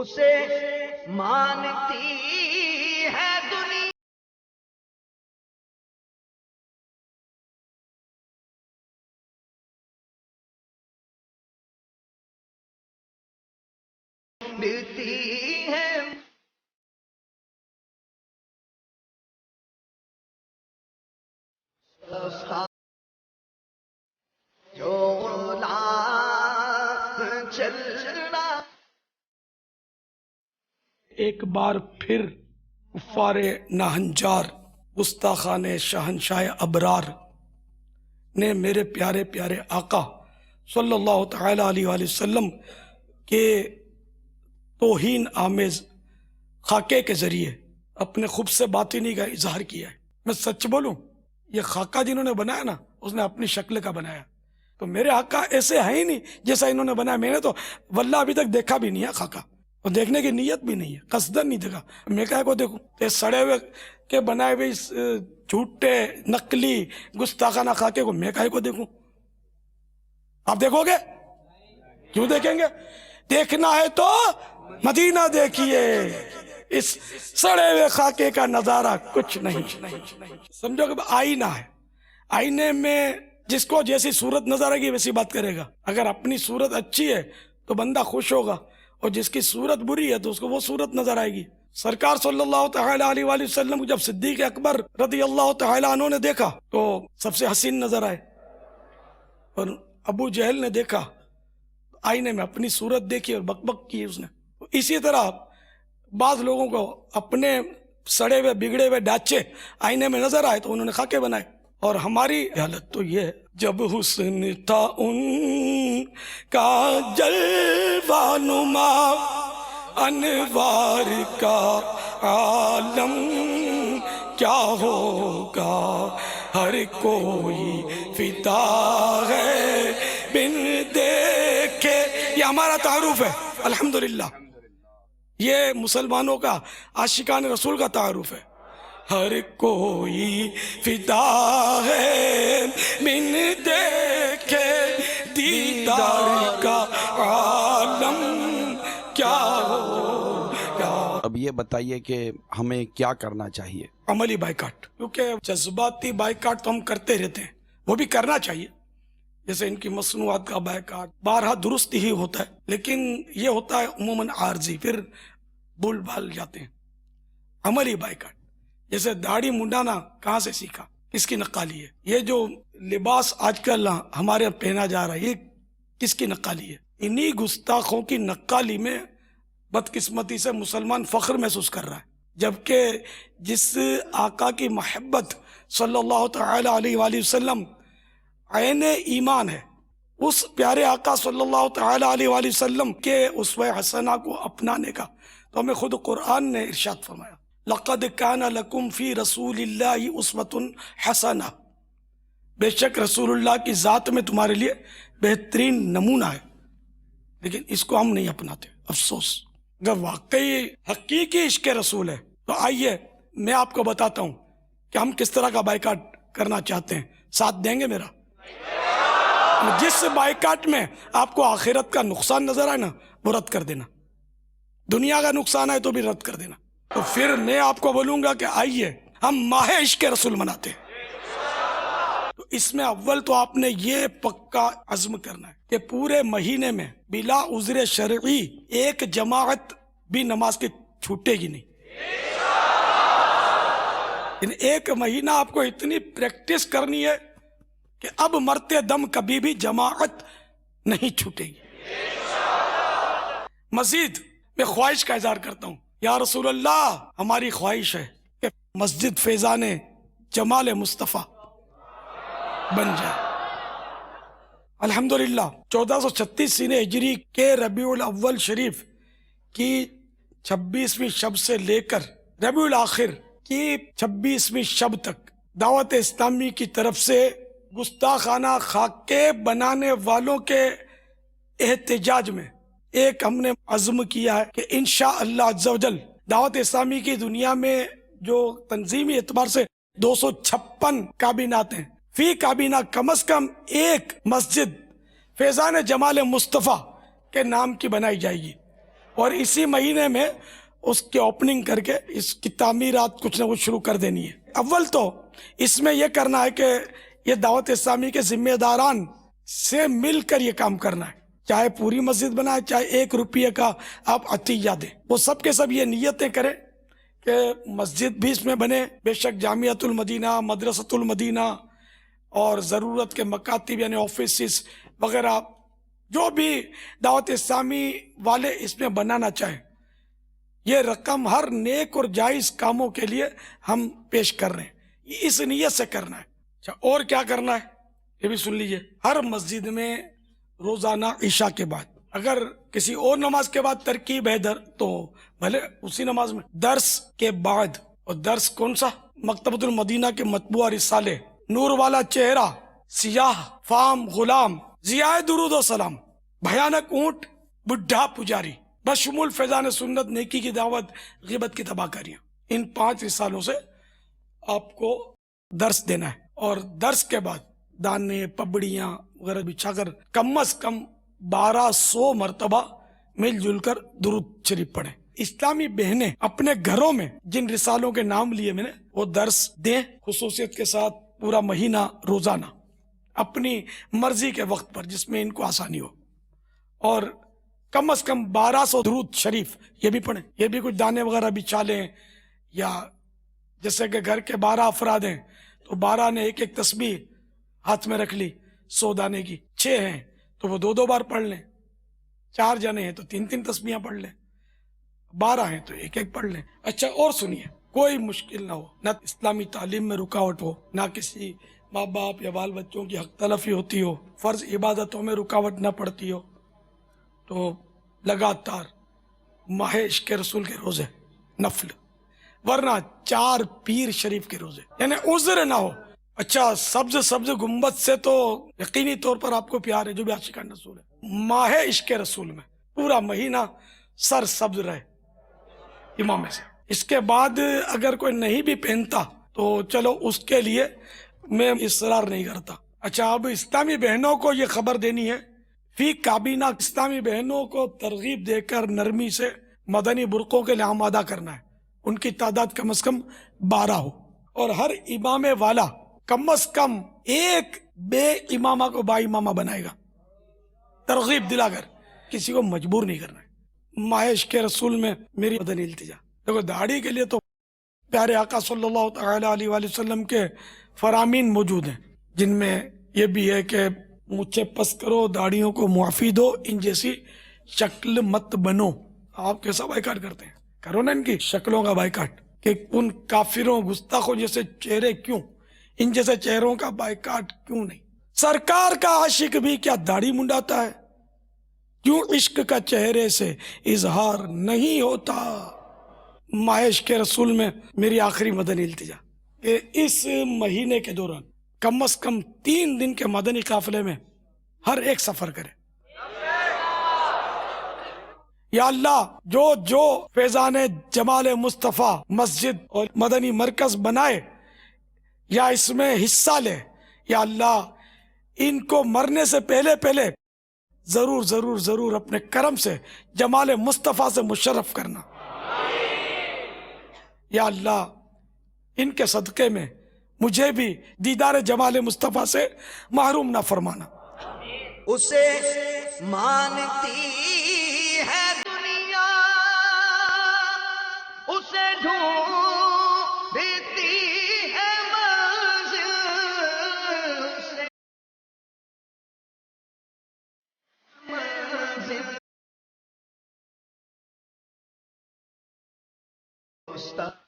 اسے مانتی ہے دنیا ملتی ہے جو چلنا ایک بار پھر کفار ناہنجار گستاخان شہنشاہ ابرار نے میرے پیارے پیارے آقا صلی اللہ تعالی علیہ وآلہ وسلم کے توہین آمیز خاکے کے ذریعے اپنے خبث سے باطنی کا اظہار کیا ہے۔ میں سچ بولوں، یہ خاکہ جنہوں نے بنایا نا، اس نے اپنی شکل کا بنایا، تو میرے آقا ایسے ہے ہی نہیں جیسا انہوں نے بنایا۔ میں نے تو واللہ ابھی تک دیکھا بھی نہیں ہے خاکہ، اور دیکھنے کی نیت بھی نہیں ہے، قصدن نہیں دیکھا۔ میں کہا کو دیکھوں یہ سڑے ہوئے کے بنائے ہوئے اس جھوٹے نقلی گستاخانہ خاکے کو میں کہا کو دیکھوں؟ آپ دیکھو گے؟ کیوں دیکھیں گے؟ دیکھنا ہے تو مدینہ دیکھیے، اس سڑے ہوئے خاکے کا نظارہ کچھ نہیں۔ سمجھو کہ آئینہ ہے، آئینے میں جس کو جیسی صورت نظر آئے گی ویسی بات کرے گا۔ اگر اپنی صورت اچھی ہے تو بندہ خوش ہوگا، اور جس کی صورت بری ہے تو اس کو وہ صورت نظر آئے گی۔ سرکار صلی اللہ تعالی علیہ وآلہ وسلم کو جب صدیق اکبر رضی اللہ تعالی عنہ نے دیکھا تو سب سے حسین نظر آئے، اور ابو جہل نے دیکھا آئینے میں اپنی صورت دیکھی اور بک بک کی اس نے۔ اسی طرح بعض لوگوں کو اپنے سڑے ہوئے بگڑے ہوئے ڈھانچے آئینے میں نظر آئے تو انہوں نے خاکے بنائے، اور ہماری حالت تو یہ ہے۔ جب حسن تھا ان کا جلوہ نما انوار کا عالم، کیا ہوگا ہر کوئی فدا ہے بن دیکھے۔ یہ ہمارا تعارف ہے الحمدللہ، یہ مسلمانوں کا عاشقان رسول کا تعارف ہے۔ ہر کوئی فدا ہے بن دیکھے دیدار کا عالم، کیا ہوگا۔ اب یہ بتائیے کہ ہمیں کیا کرنا چاہیے؟ عملی بائیکاٹ، کیونکہ جذباتی بائیکاٹ تو ہم کرتے رہتے ہیں، وہ بھی کرنا چاہیے، جیسے ان کی مصنوعات کا بائیکاٹ بارہا درست ہی ہوتا ہے، لیکن یہ ہوتا ہے عموماً عارضی، پھر بھول بھال جاتے ہیں۔ عملی بائیکاٹ، جیسے داڑھی منڈانا کہاں سے سیکھا، کس کی نقالی ہے؟ یہ جو لباس آج کل ہمارے یہاں پہنا جا رہا ہے یہ کس کی نقالی ہے؟ انہی گستاخوں کی نقالی میں بدقسمتی سے مسلمان فخر محسوس کر رہا ہے، جبکہ جس آقا کی محبت صلی اللہ تعالی علیہ وآلہ وسلم عین ایمان ہے، اس پیارے آقا صلی اللہ تعالی علیہ وآلہ وسلم کے اسوہ حسنہ کو اپنانے کا تو ہمیں خود قرآن نے ارشاد فرمایا، لَقَدْ كَانَ لَكُمْ فِي رَسُولِ اللَّهِ أُسْوَةٌ حَسَنَةٌ، بے شک رسول اللہ کی ذات میں تمہارے لیے بہترین نمونہ ہے، لیکن اس کو ہم نہیں اپناتے، افسوس۔ اگر واقعی حقیقی عشق رسول ہے تو آئیے میں آپ کو بتاتا ہوں کہ ہم کس طرح کا بائیکاٹ کرنا چاہتے ہیں، ساتھ دیں گے میرا؟ جس بائیکاٹ میں آپ کو آخرت کا نقصان نظر آئے نا وہ رد کر دینا، دنیا کا نقصان ہے تو بھی رد کر دینا۔ تو پھر میں آپ کو بولوں گا کہ آئیے ہم ماہ عشق رسول مناتے ہیں، تو اس میں اول تو آپ نے یہ پکا عزم کرنا ہے کہ پورے مہینے میں بلا عذر شرعی ایک جماعت بھی نماز کی چھوٹے گی نہیں۔ ایک مہینہ آپ کو اتنی پریکٹس کرنی ہے کہ اب مرتے دم کبھی بھی جماعت نہیں چھوٹے گی۔ مزید میں خواہش کا اظہار کرتا ہوں، یا رسول اللہ ہماری خواہش ہے کہ مسجد فیضان جمال مصطفیٰ بن جائے۔ الحمدللہ 1436 سینہ ہجری کے ربیع الاول شریف کی 26ویں شب سے لے کر ربیع الاخر کی 26ویں شب تک دعوت اسلامی کی طرف سے گستاخانہ خاکے بنانے والوں کے احتجاج میں ایک ہم نے عزم کیا ہے کہ انشاءاللہ عز و جل دعوت اسلامی کی دنیا میں جو تنظیمی اعتبار سے 256 کابینات ہیں، فی کابینہ کم از کم ایک مسجد فیضان جمال مصطفیٰ کے نام کی بنائی جائے گی، اور اسی مہینے میں اس کی اوپننگ کر کے اس کی تعمیرات کچھ نہ کچھ شروع کر دینی ہے. اول تو اس میں یہ کرنا ہے کہ یہ دعوت اسلامی کے ذمہ داران سے مل کر یہ کام کرنا ہے. چاہے پوری مسجد بنائے، چاہے 1 روپیے کا آپ عطیہ دیں، وہ سب کے سب یہ نیتیں کریں کہ مسجد بھی اس میں بنے. بے شک جامعۃ المدینہ، مدرسۃ المدینہ اور ضرورت کے مکاتب یعنی آفیسز وغیرہ جو بھی دعوت اسلامی والے اس میں بنانا چاہیں، یہ رقم ہر نیک اور جائز کاموں کے لیے ہم پیش کر رہے ہیں. اس نیت سے کرنا ہے. اچھا، اور کیا کرنا ہے یہ بھی سن لیجئے. ہر مسجد میں روزانہ عشاء کے بعد، اگر کسی اور نماز کے بعد ترکیب ہے تو بھلے اسی نماز میں، درس کے بعد. اور درس کون سا؟ مکتبۃ المدینہ کے مطبوعہ رسالے نور والا چہرہ، سیاہ فام غلام، ضیاء درود و سلام، بھیانک اونٹ، بڈھا پجاری، بشمول فیضان سنت، نیکی کی دعوت، غیبت کی تباہ کاریاں. ان 5 رسالوں سے آپ کو درس دینا ہے. اور درس کے بعد دانے پبڑیاں وغیرہ بچھا کر کم از کم 1200 مرتبہ مل جل کر درود شریف پڑھیں. اسلامی بہنیں اپنے گھروں میں جن رسالوں کے نام لیے میں نے وہ درس دیں، خصوصیت کے ساتھ پورا مہینہ روزانہ اپنی مرضی کے وقت پر جس میں ان کو آسانی ہو. اور کم از کم 1200 درود شریف یہ بھی پڑھیں. یہ بھی کچھ دانے وغیرہ بچھا لیں، یا جیسے کہ گھر کے 12 افراد ہیں تو 12 نے ایک ایک تسبیح ہاتھ میں رکھ لی 100 دانے کی. 6 ہیں تو وہ 2 بار پڑھ لیں. 4 جنے ہیں تو 3 تسبیحاں پڑھ لیں. 12 ہیں تو ایک ایک پڑھ لیں. اچھا، اور سنیے، کوئی مشکل نہ ہو، نہ اسلامی تعلیم میں رکاوٹ ہو، نہ کسی ماں باپ یا بال بچوں کی حق تلفی ہوتی ہو، فرض عبادتوں میں رکاوٹ نہ پڑتی ہو، تو لگاتار ماہ عشق رسول کے روزے نفل، ورنہ 4 پیر شریف کے روزے، یعنی عذر نہ ہو. اچھا، سبز گنبد سے تو یقینی طور پر آپ کو پیار ہے، جو بھی عاشقان رسول ہے. ماہ عشق رسول میں پورا مہینہ سر سبز رہے امام سے. اس کے بعد اگر کوئی نہیں بھی پہنتا تو چلو اس کے لیے میں اصرار نہیں کرتا. اچھا، اب اسلامی بہنوں کو یہ خبر دینی ہے، فی کابینہ اسلامی بہنوں کو ترغیب دے کر نرمی سے مدنی برقعوں کے لیے آمادہ کرنا ہے. ان کی تعداد کم از کم 12 ہو، اور ہر امام والا کم از کم ایک بے امامہ کو با امامہ بنائے گا. ترغیب دلا کر، کسی کو مجبور نہیں کرنا ہے. ماہ عشق رسول میں میری مدنی التجا، دیکھو داڑھی کے لیے تو پیارے آقا صلی اللہ تعالی علیہ وآلہ وسلم کے فرامین موجود ہیں، جن میں یہ بھی ہے کہ مجھے پس کرو، داڑھیوں کو معافی دو، ان جیسی شکل مت بنو. آپ کیسا بائیکاٹ کرتے ہیں؟ کرو نا ان کی شکلوں کا بائیکاٹ، کہ ان کافروں گستاخوں جیسے چہرے کیوں، ان جیسے چہروں کا بائیکاٹ کیوں نہیں؟ سرکار کا عاشق بھی کیا داڑھی منڈاتا ہے؟ کیوں عشق کا چہرے سے اظہار نہیں ہوتا؟ ماہ عشق رسول میں میری آخری مدنی التجا کہ اس مہینے کے دوران کم از کم 3 دن کے مدنی قافلے میں ہر ایک سفر کرے. یا اللہ، جو فیضان جمال مصطفیٰ مسجد اور مدنی مرکز بنائے یا اس میں حصہ لے، یا اللہ ان کو مرنے سے پہلے ضرور اپنے کرم سے جمال مصطفیٰ سے مشرف کرنا. یا اللہ ان کے صدقے میں مجھے بھی دیدار جمال مصطفیٰ سے محروم نہ فرمانا. اسے مانتی ہے دنیا، اسے ڈھونڈتی ہے منزل، اسے منزل